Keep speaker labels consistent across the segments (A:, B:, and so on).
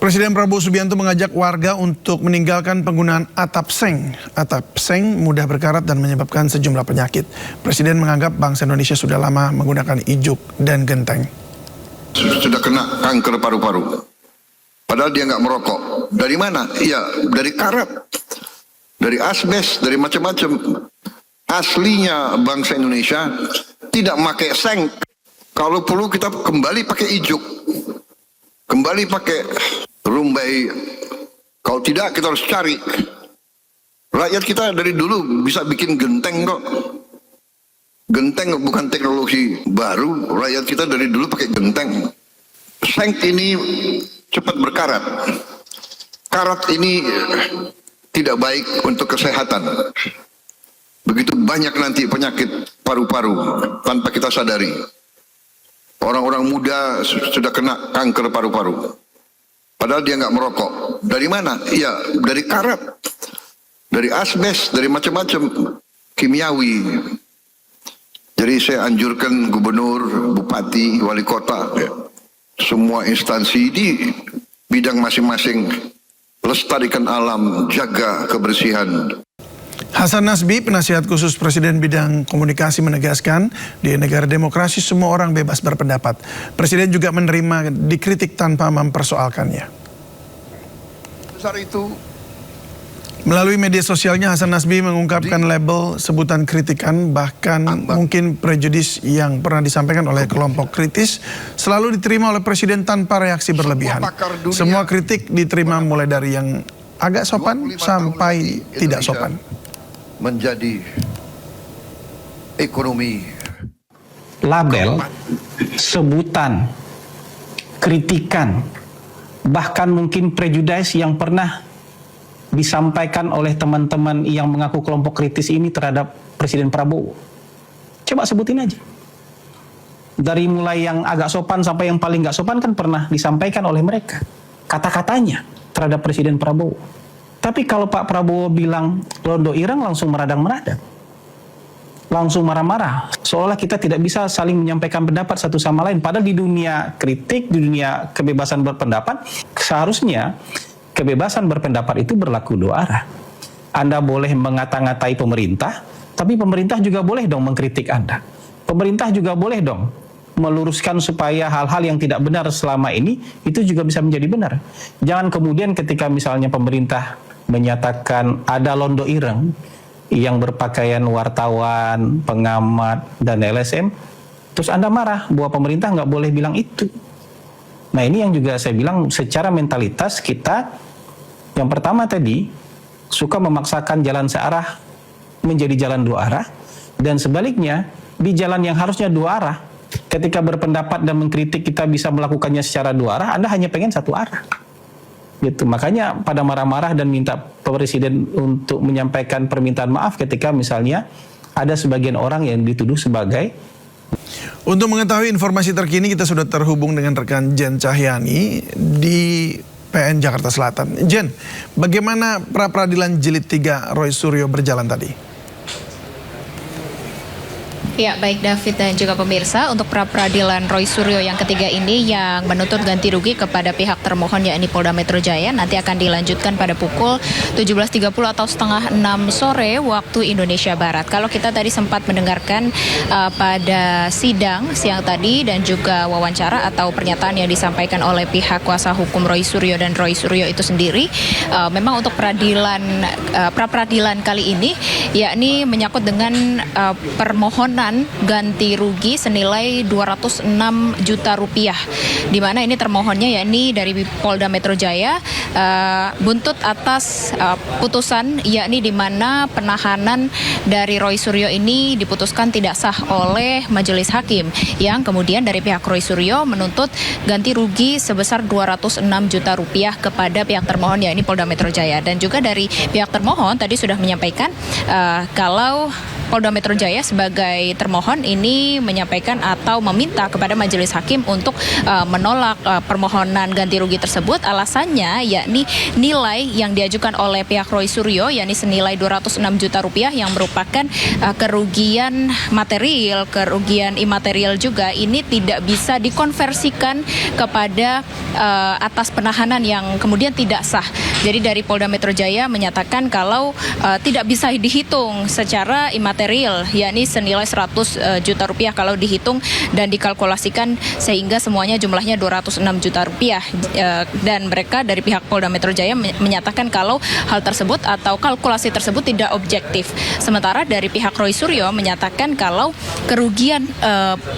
A: Presiden Prabowo Subianto mengajak warga untuk meninggalkan penggunaan atap seng. Atap seng mudah berkarat dan menyebabkan sejumlah penyakit. Presiden menganggap bangsa Indonesia sudah lama menggunakan ijuk dan genteng.
B: Sudah kena kanker paru-paru. Padahal dia nggak merokok. Dari mana? Iya, dari karat. Dari asbes, dari macam-macam. Aslinya bangsa Indonesia tidak pakai seng. Kalau perlu kita kembali pakai ijuk. Kembali pakai rumbai. Kalau tidak kita harus cari. Rakyat kita dari dulu bisa bikin genteng kok. Genteng bukan teknologi baru. Rakyat kita dari dulu pakai genteng. Seng ini cepat berkarat. Karat ini tidak baik untuk kesehatan. Begitu banyak nanti penyakit paru-paru tanpa kita sadari. Orang-orang muda sudah kena kanker paru-paru. Padahal dia nggak merokok. Dari mana? Iya, dari karat. Dari asbes, dari macam-macam kimiawi. Jadi saya anjurkan gubernur, bupati, wali kota, ya, semua instansi di bidang masing-masing, lestarikan alam, jaga kebersihan.
A: Hasan Nasbi, penasihat khusus Presiden bidang komunikasi, menegaskan di negara demokrasi semua orang bebas berpendapat. Presiden juga menerima dikritik tanpa mempersoalkannya.
B: Besar itu.
A: Melalui media sosialnya, Hasan Nasbi mengungkapkan label sebutan kritikan, bahkan mungkin prejudis yang pernah disampaikan oleh kelompok kritis selalu diterima oleh Presiden tanpa reaksi berlebihan. Semua kritik diterima mulai dari yang agak sopan sampai tidak sopan.
B: Menjadi ekonomi.
C: Label, sebutan, kritikan, bahkan mungkin prejudis yang pernah disampaikan oleh teman-teman yang mengaku kelompok kritis ini terhadap Presiden Prabowo. Coba sebutin aja. Dari mulai yang agak sopan sampai yang paling nggak sopan kan pernah disampaikan oleh mereka. Kata-katanya terhadap Presiden Prabowo. Tapi kalau Pak Prabowo bilang londo ireng, langsung meradang-meradang. Langsung marah-marah. Seolah kita tidak bisa saling menyampaikan pendapat satu sama lain. Padahal di dunia kritik, di dunia kebebasan berpendapat, seharusnya kebebasan berpendapat itu berlaku dua arah. Anda boleh mengata-ngatai pemerintah, tapi pemerintah juga boleh dong mengkritik Anda. Pemerintah juga boleh dong meluruskan supaya hal-hal yang tidak benar selama ini itu juga bisa menjadi benar. Jangan kemudian ketika misalnya pemerintah menyatakan ada londo ireng yang berpakaian wartawan, pengamat, dan LSM, terus Anda marah bahwa pemerintah nggak boleh bilang itu. Nah ini yang juga saya bilang secara mentalitas kita, yang pertama tadi, suka memaksakan jalan searah menjadi jalan dua arah, dan sebaliknya, di jalan yang harusnya dua arah, ketika berpendapat dan mengkritik kita bisa melakukannya secara dua arah, Anda hanya pengen satu arah. Gitu. Makanya pada marah-marah dan minta Presiden untuk menyampaikan permintaan maaf ketika misalnya ada sebagian orang yang dituduh sebagai.
A: Untuk mengetahui informasi terkini, kita sudah terhubung dengan rekan Jen Cahyani di PN Jakarta Selatan. Jen, bagaimana pra-peradilan jilid 3 Roy Suryo berjalan tadi?
D: Ya, baik David dan juga pemirsa, untuk pra-peradilan Roy Suryo yang ketiga ini yang menuntut ganti rugi kepada pihak termohon yakni Polda Metro Jaya nanti akan dilanjutkan pada pukul 17.30 atau setengah 6 sore waktu Indonesia Barat. Kalau kita tadi sempat mendengarkan pada sidang siang tadi dan juga wawancara atau pernyataan yang disampaikan oleh pihak kuasa hukum Roy Suryo dan Roy Suryo itu sendiri, memang untuk pra-peradilan kali ini yakni menyangkut dengan permohonan ganti rugi senilai 206 juta rupiah, di mana ini termohonnya yakni dari Polda Metro Jaya buntut atas putusan yakni di mana penahanan dari Roy Suryo ini diputuskan tidak sah oleh majelis hakim, yang kemudian dari pihak Roy Suryo menuntut ganti rugi sebesar 206 juta rupiah kepada pihak termohon yakni Polda Metro Jaya. Dan juga dari pihak termohon tadi sudah menyampaikan kalau Polda Metro Jaya sebagai termohon ini menyampaikan atau meminta kepada majelis hakim untuk menolak permohonan ganti rugi tersebut. Alasannya yakni nilai yang diajukan oleh pihak Roy Suryo yakni senilai 206 juta rupiah yang merupakan kerugian material, kerugian imaterial juga, ini tidak bisa dikonversikan kepada atas penahanan yang kemudian tidak sah. Jadi dari Polda Metro Jaya menyatakan kalau tidak bisa dihitung secara imaterial, yakni senilai 100 juta rupiah kalau dihitung dan dikalkulasikan sehingga semuanya jumlahnya 206 juta rupiah. Dan mereka dari pihak Polda Metro Jaya menyatakan kalau hal tersebut atau kalkulasi tersebut tidak objektif. Sementara dari pihak Roy Suryo menyatakan kalau kerugian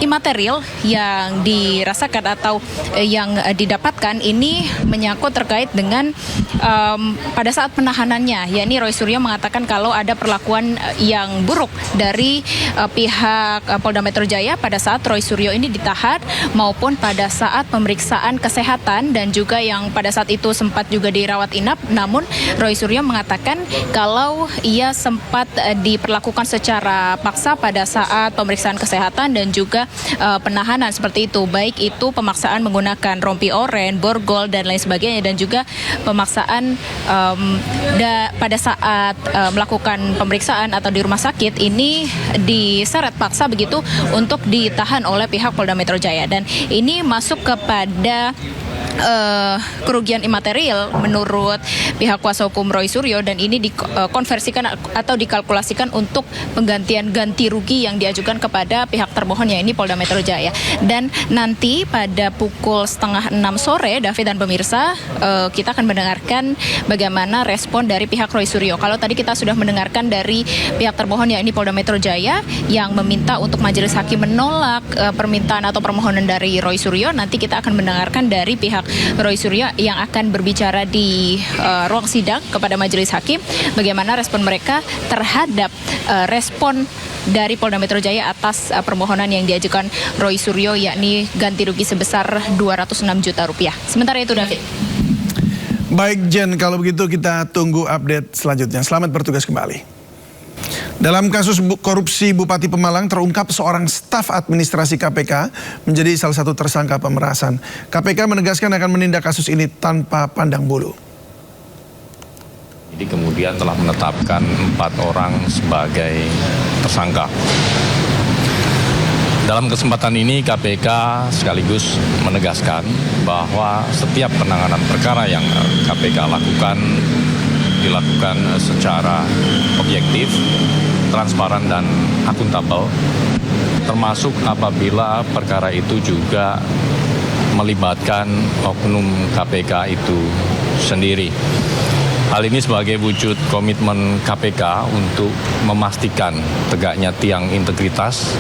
D: imaterial yang dirasakan atau yang didapatkan ini menyangkut terkait dengan pada saat penahanannya, yakni Roy Suryo mengatakan kalau ada perlakuan yang buruk dari pihak Polda Metro Jaya pada saat Roy Suryo ini ditahan maupun pada saat pemeriksaan kesehatan dan juga yang pada saat itu sempat juga dirawat inap. Namun Roy Suryo mengatakan kalau ia sempat diperlakukan secara paksa pada saat pemeriksaan kesehatan dan juga penahanan seperti itu, baik itu pemaksaan menggunakan rompi oren, borgol dan lain sebagainya, dan juga pemaksaan pada saat melakukan pemeriksaan atau di rumah sakit ini diseret paksa begitu untuk ditahan oleh pihak Polda Metro Jaya, dan ini masuk kepada kerugian imaterial menurut pihak kuasa hukum Roy Suryo, dan ini dikonversikan atau dikalkulasikan untuk penggantian ganti rugi yang diajukan kepada pihak termohon yakni Polda Metro Jaya. Dan nanti pada pukul 5:30 sore, David dan pemirsa, kita akan mendengarkan bagaimana respon dari pihak Roy Suryo. Kalau tadi kita sudah mendengarkan dari pihak termohon yakni Polda Metro Jaya yang meminta untuk majelis hakim menolak permintaan atau permohonan dari Roy Suryo, nanti kita akan mendengarkan dari pihak Roy Suryo yang akan berbicara di ruang sidang kepada majelis hakim bagaimana respon mereka terhadap respon dari Polda Metro Jaya atas permohonan yang diajukan Roy Suryo yakni ganti rugi sebesar 206 juta rupiah. Sementara itu, David.
A: Baik Jen, kalau begitu kita tunggu update selanjutnya. Selamat bertugas kembali. Dalam kasus korupsi Bupati Pemalang terungkap seorang staf administrasi KPK menjadi salah satu tersangka pemerasan. KPK menegaskan akan menindak kasus ini tanpa pandang bulu.
E: Jadi kemudian telah menetapkan 4 orang sebagai tersangka. Dalam kesempatan ini KPK sekaligus menegaskan bahwa setiap penanganan perkara yang KPK lakukan dilakukan secara objektif, transparan dan akuntabel, termasuk apabila perkara itu juga melibatkan oknum KPK itu sendiri. Hal ini sebagai wujud komitmen KPK untuk memastikan tegaknya tiang integritas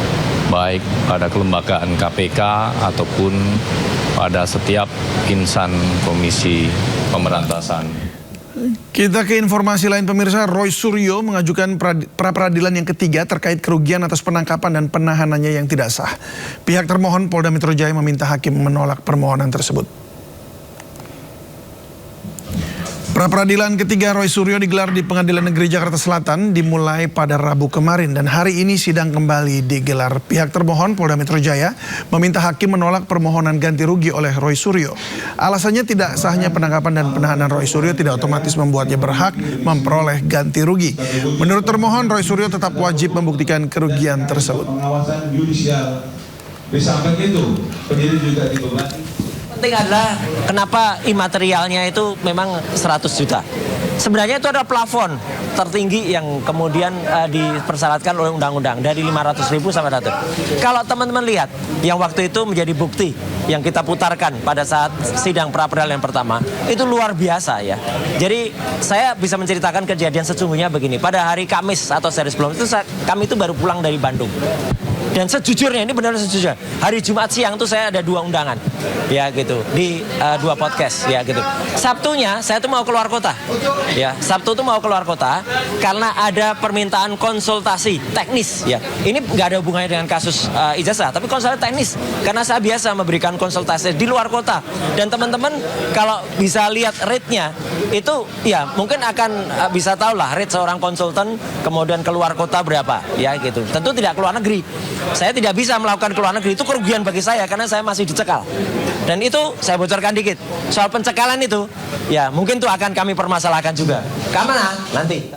E: baik pada kelembagaan KPK ataupun pada setiap insan Komisi Pemberantasan.
A: Kita ke informasi lain pemirsa, Roy Suryo mengajukan pra-peradilan yang ketiga terkait kerugian atas penangkapan dan penahanannya yang tidak sah. Pihak termohon Polda Metro Jaya meminta hakim menolak permohonan tersebut. Pra-peradilan ketiga Roy Suryo digelar di Pengadilan Negeri Jakarta Selatan dimulai pada Rabu kemarin dan hari ini sidang kembali digelar. Pihak termohon Polda Metro Jaya meminta hakim menolak permohonan ganti rugi oleh Roy Suryo. Alasannya tidak sahnya penangkapan dan penahanan Roy Suryo tidak otomatis membuatnya berhak memperoleh ganti rugi. Menurut termohon, Roy Suryo tetap wajib membuktikan kerugian tersebut.
F: Pengawasan yudisial. Di samping itu, penyidik juga dibebani.
G: Penting adalah kenapa imaterialnya itu memang 100 juta. Sebenarnya itu ada plafon tertinggi yang kemudian dipersyaratkan oleh undang-undang dari 500.000 sampai 100. Kalau teman-teman lihat yang waktu itu menjadi bukti yang kita putarkan pada saat sidang pra-peradilan yang pertama, itu luar biasa ya. Jadi saya bisa menceritakan kejadian sesungguhnya begini. Pada hari Kamis atau sehari sebelum itu kami itu baru pulang dari Bandung. Dan sejujurnya, ini benar sejujurnya, hari Jumat siang tuh saya ada 2 undangan, ya gitu, di 2 podcast, ya gitu. Sabtunya saya tuh mau keluar kota, ya. Sabtu tuh mau keluar kota karena ada permintaan konsultasi teknis, ya. Ini nggak ada hubungannya dengan kasus ijazah, tapi konsultasi teknis karena saya biasa memberikan konsultasi di luar kota. Dan teman-teman kalau bisa lihat rate-nya itu, ya mungkin akan bisa tahu lah rate seorang konsultan kemudian keluar kota berapa, ya gitu. Tentu tidak keluar negeri. Saya tidak bisa melakukan keluar negeri, itu kerugian bagi saya karena saya masih dicekal. Dan itu saya bocorkan dikit. Soal pencekalan itu, ya mungkin itu akan kami permasalahkan juga. Kemana? Nanti.